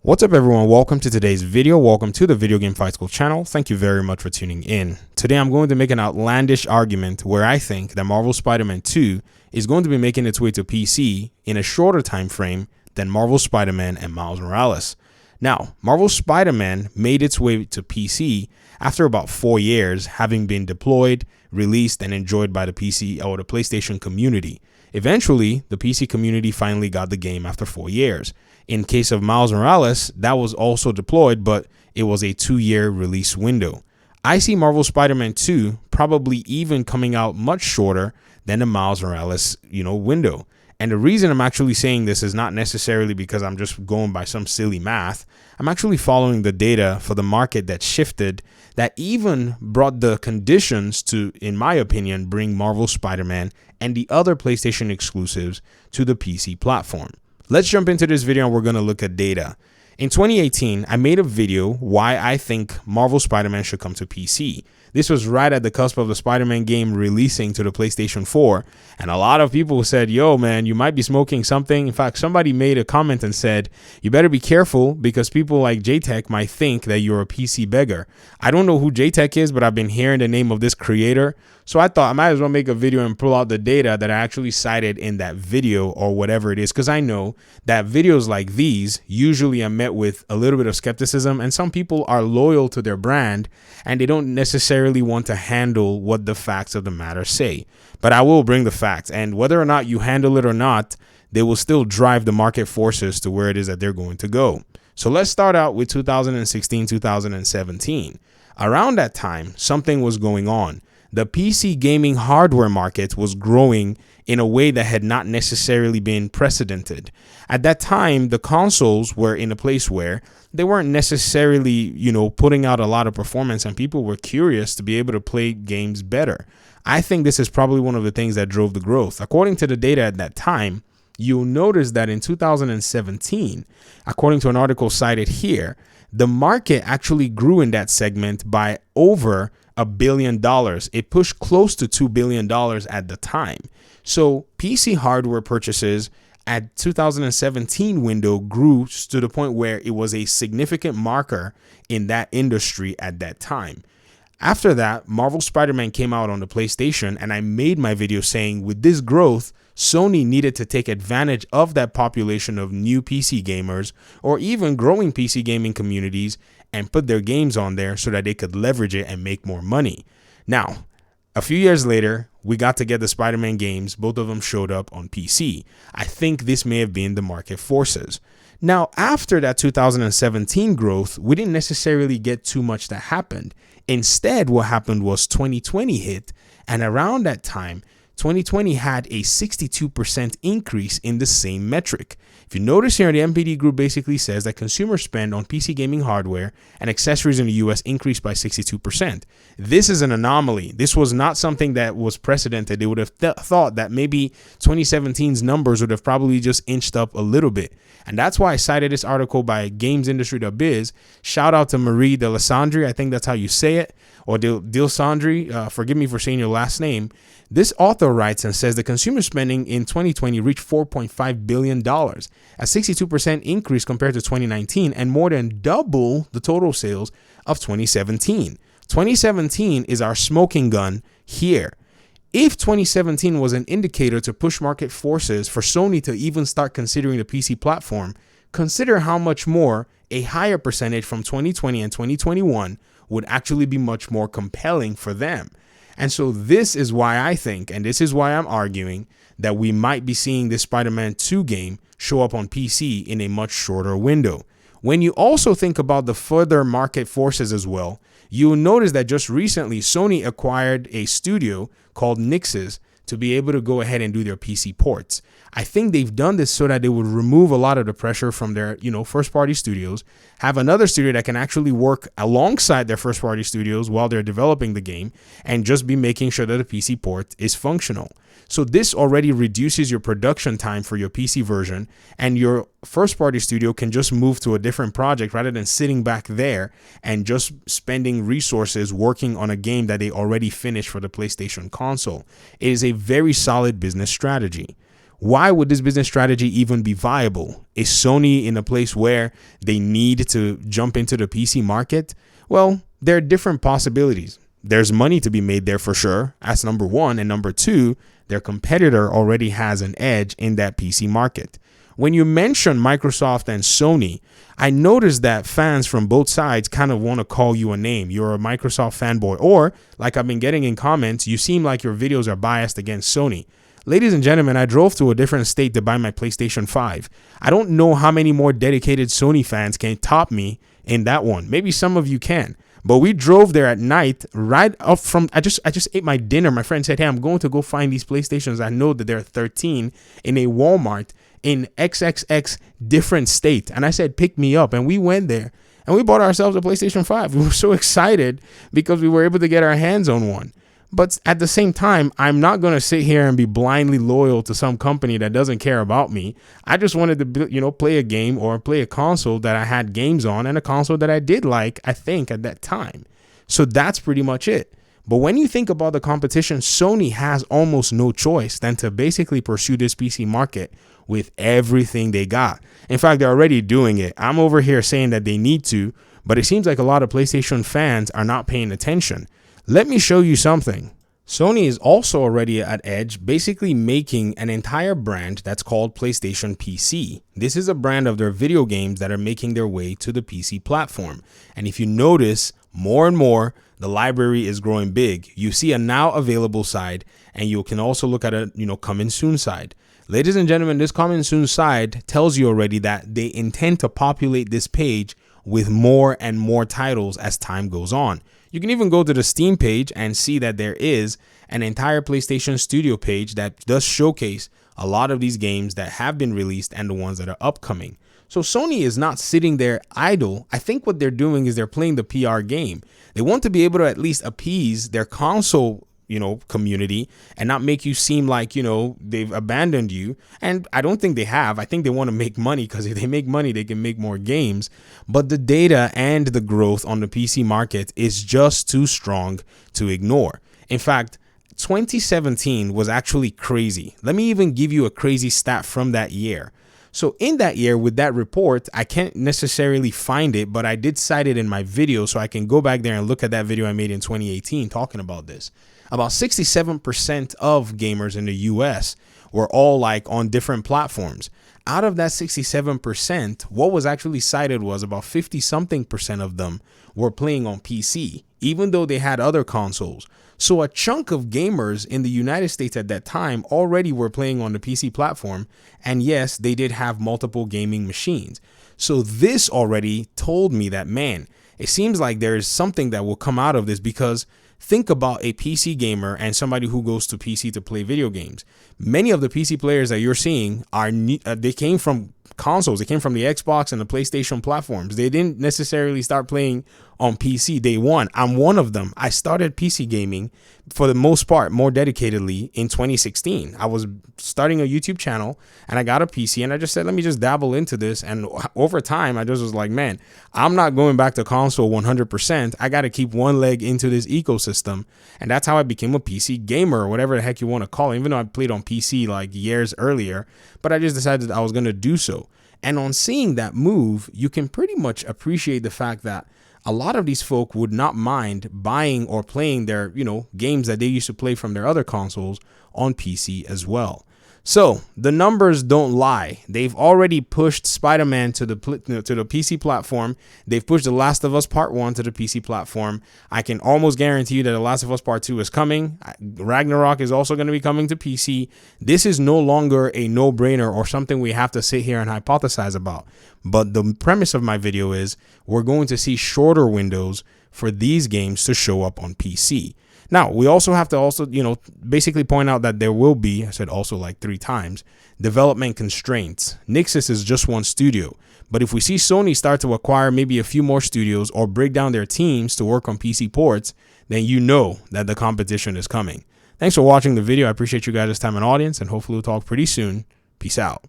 What's up everyone, welcome to today's video. Welcome to the Video Game Fight School channel. Thank you very much for tuning in. Today I'm going to make an outlandish argument where I think that Marvel Spider-Man 2 is going to be making its way to PC in a shorter time frame than Marvel Spider-Man and Miles Morales. Now, Marvel Spider-Man made its way to PC after about 4 years, having been deployed, released, and enjoyed by the PC or the PlayStation community. Eventually, the PC community finally got the game after 4 years. In case of Miles Morales, that was also deployed, but it was a 2-year release window. I see Marvel Spider-Man 2 probably even coming out much shorter than the Miles Morales, window. And the reason I'm actually saying this is not necessarily because I'm just going by some silly math. I'm actually following the data for the market that shifted, that even brought the conditions to, in my opinion, bring Marvel Spider-Man and the other PlayStation exclusives to the PC platform. Let's jump into this video and we're going to look at data. In 2018, I made a video why I think Marvel Spider-Man should come to PC. This was right at the cusp of the Spider-Man game releasing to the PlayStation 4. And a lot of people said, yo, man, you might be smoking something. In fact, somebody made a comment and said, you better be careful because people like JTech might think that you're a PC beggar. I don't know who JTech is, but I've been hearing the name of this creator. So I thought I might as well make a video and pull out the data that I actually cited in that video or whatever it is, because I know that videos like these usually are met with a little bit of skepticism, and some people are loyal to their brand and they don't necessarily want to handle what the facts of the matter say. But I will bring the facts, and whether or not you handle it or not, they will still drive the market forces to where it is that they're going to go. So let's start out with 2016, 2017. Around that time, something was going on. The PC gaming hardware market was growing in a way that had not necessarily been precedented. At that time, the consoles were in a place where they weren't necessarily, putting out a lot of performance, and people were curious to be able to play games better. I think this is probably one of the things that drove the growth. According to the data at that time, you'll notice that in 2017, according to an article cited here, the market actually grew in that segment by over $1 billion. It pushed close to $2 billion at the time. So PC hardware purchases at 2017 window grew to the point where it was a significant marker in that industry at that time. After that, Marvel Spider-Man came out on the PlayStation, and I made my video saying with this growth, Sony needed to take advantage of that population of new PC gamers or even growing PC gaming communities and put their games on there so that they could leverage it and make more money. Now, a few years later, we got to get the Spider-Man games. Both of them showed up on PC. I think this may have been the market forces. Now, after that 2017 growth, we didn't necessarily get too much that happened. Instead, what happened was 2020 hit, and around that time, 2020 had a 62% increase in the same metric. If you notice here, the MPD group basically says that consumer spend on PC gaming hardware and accessories in the US increased by 62%. This is an anomaly. This was not something that was precedented. They would have thought that maybe 2017's numbers would have probably just inched up a little bit. And that's why I cited this article by GamesIndustry.biz. Shout out to Marie Delisandri. I think that's how you say it. Or Delisandri. Forgive me for saying your last name. This author writes and says the consumer spending in 2020 reached $4.5 billion, a 62% increase compared to 2019 and more than double the total sales of 2017. 2017 is our smoking gun here. If 2017 was an indicator to push market forces for Sony to even start considering the PC platform, consider how much more a higher percentage from 2020 and 2021 would actually be much more compelling for them. And so this is why I think, and this is why I'm arguing, that we might be seeing this Spider-Man 2 game show up on PC in a much shorter window. When you also think about the further market forces as well, you'll notice that just recently Sony acquired a studio called Nixxes to be able to go ahead and do their PC ports. I think they've done this so that they would remove a lot of the pressure from their, first party studios, have another studio that can actually work alongside their first party studios while they're developing the game and just be making sure that the PC port is functional. So this already reduces your production time for your PC version, and your first party studio can just move to a different project rather than sitting back there and just spending resources working on a game that they already finished for the PlayStation console. It is a very solid business strategy. Why would this business strategy even be viable? Is Sony in a place where they need to jump into the PC market? Well, there are different possibilities. There's money to be made there for sure. That's number one. And number two, their competitor already has an edge in that PC market. When you mention Microsoft and Sony, I noticed that fans from both sides kind of want to call you a name. You're a Microsoft fanboy, or like I've been getting in comments, you seem like your videos are biased against Sony. Ladies and gentlemen, I drove to a different state to buy my PlayStation 5. I don't know how many more dedicated Sony fans can top me in that one. Maybe some of you can. But we drove there at night, right up from, I just ate my dinner. My friend said, hey, I'm going to go find these PlayStations. I know that there are 13 in a Walmart in XXX different state. And I said, pick me up. And we went there and we bought ourselves a PlayStation 5. We were so excited because we were able to get our hands on one. But at the same time, I'm not going to sit here and be blindly loyal to some company that doesn't care about me. I just wanted to, play a game or play a console that I had games on and a console that I did like, I think, at that time. So that's pretty much it. But when you think about the competition, Sony has almost no choice than to basically pursue this PC market with everything they got. In fact, they're already doing it. I'm over here saying that they need to, but it seems like a lot of PlayStation fans are not paying attention. Let me show you something. Sony is also already at edge, basically making an entire brand that's called PlayStation PC. This is a brand of their video games that are making their way to the PC platform. And if you notice, more and more, the library is growing big. You see a now available side, and you can also look at a, coming soon side. Ladies and gentlemen, this coming soon side tells you already that they intend to populate this page with more and more titles as time goes on. You can even go to the Steam page and see that there is an entire PlayStation Studio page that does showcase a lot of these games that have been released and the ones that are upcoming. So Sony is not sitting there idle. I think what they're doing is they're playing the PR game. They want to be able to at least appease their console community and not make you seem like, they've abandoned you. And I don't think they have. I think they want to make money, because if they make money, they can make more games. But the data and the growth on the PC market is just too strong to ignore. In fact, 2017 was actually crazy. Let me even give you a crazy stat from that year. So in that year, with that report, I can't necessarily find it, but I did cite it in my video, so I can go back there and look at that video I made in 2018 talking about this. About 67% of gamers in the US were all on different platforms. Out of that 67%, what was actually cited was about 50-something% of them were playing on PC, even though they had other consoles. So a chunk of gamers in the United States at that time already were playing on the PC platform. And yes, they did have multiple gaming machines. So this already told me that, man, it seems like there is something that will come out of this, because think about a PC gamer and somebody who goes to PC to play video games. Many of the PC players that you're seeing they came from consoles. They came from the Xbox and the PlayStation platforms. They didn't necessarily start playing on PC day one. I'm one of them. I started PC gaming for the most part more dedicatedly in 2016. I was starting a YouTube channel and I got a PC and I just said, let me just dabble into this. And over time, I just was like, man, I'm not going back to console 100%. I got to keep one leg into this ecosystem. And that's how I became a PC gamer, or whatever the heck you want to call it, even though I played on PC years earlier. But I just decided I was going to do so. And on seeing that move, you can pretty much appreciate the fact that a lot of these folk would not mind buying or playing their, games that they used to play from their other consoles on PC as well. So the numbers don't lie. They've already pushed Spider-Man to the PC platform. They've pushed The Last of Us Part 1 to the PC platform. I can almost guarantee you that The Last of Us Part 2 is coming. Ragnarok is also going to be coming to PC. This is no longer a no-brainer or something we have to sit here and hypothesize about. But the premise of my video is we're going to see shorter windows for these games to show up on PC. Now, we also have to basically point out that there will be, I said also 3 times, development constraints. Nixxes is just one studio. But if we see Sony start to acquire maybe a few more studios or break down their teams to work on PC ports, then you know that the competition is coming. Thanks for watching the video. I appreciate you guys' time and audience, and hopefully we'll talk pretty soon. Peace out.